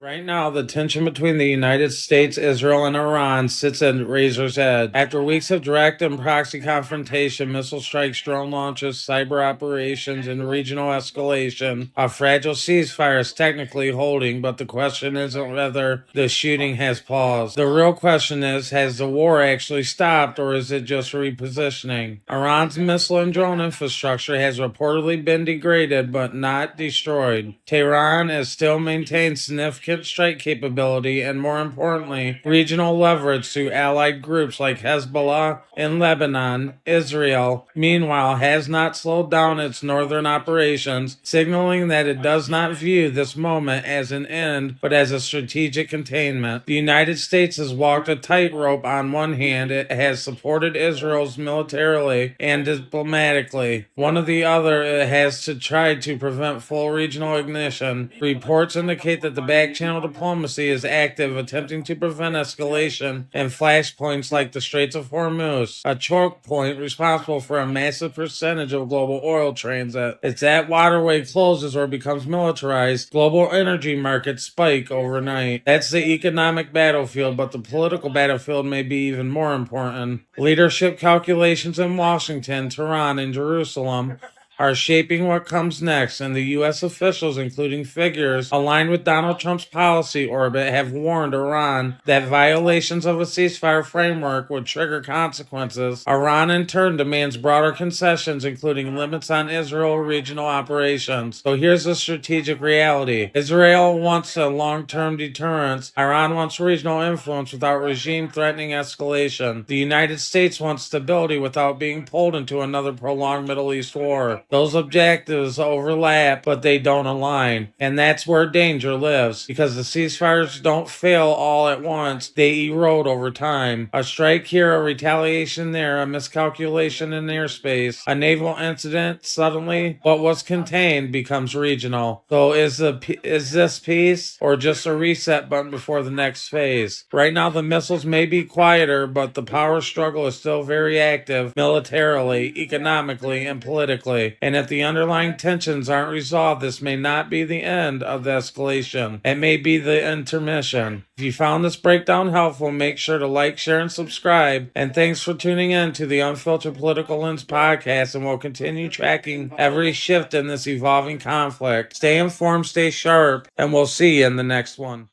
Right now, the tension between the United States, Israel, and Iran sits at razor's edge. After weeks of direct and proxy confrontation, missile strikes, drone launches, cyber operations, and regional escalation, a fragile ceasefire is technically holding, but the question isn't whether the shooting has paused. The real question is, has the war actually stopped, or is it just repositioning? Iran's missile and drone infrastructure has reportedly been degraded, but not destroyed. Tehran has still maintained significant strike capability and, more importantly, regional leverage through allied groups like Hezbollah in Lebanon. Israel, meanwhile, has not slowed down its northern operations, signaling that it does not view this moment as an end but as a strategic containment. The United States has walked a tightrope. On one hand, it has supported Israel's militarily and diplomatically. On the other, it has tried to prevent full regional ignition. Reports indicate that the back-channel diplomacy is active, attempting to prevent escalation in flashpoints like the Straits of Hormuz, a choke point responsible for a massive percentage of global oil transit. If that waterway closes or becomes militarized, global energy markets spike overnight. That's the economic battlefield, but the political battlefield may be even more important. Leadership calculations in Washington, Tehran, and Jerusalem are shaping what comes next, and the U.S. officials, including figures aligned with Donald Trump's policy orbit, have warned Iran that violations of a ceasefire framework would trigger consequences. Iran, in turn, demands broader concessions, including limits on Israel regional operations. So here's the strategic reality. Israel wants a long-term deterrence. Iran wants regional influence without regime-threatening escalation. The United States wants stability without being pulled into another prolonged Middle East war. Those objectives overlap, but they don't align. And that's where danger lives. Because the ceasefires don't fail all at once, they erode over time. A strike here, a retaliation there, a miscalculation in airspace, a naval incident, suddenly what was contained becomes regional. So is this peace or just a reset button before the next phase? Right now, the missiles may be quieter, but the power struggle is still very active militarily, economically, and politically. And if the underlying tensions aren't resolved, this may not be the end of the escalation. It may be the intermission. If you found this breakdown helpful, make sure to like, share, and subscribe. And thanks for tuning in to the Unfiltered Political Lens podcast, and we'll continue tracking every shift in this evolving conflict. Stay informed, stay sharp, and we'll see you in the next one.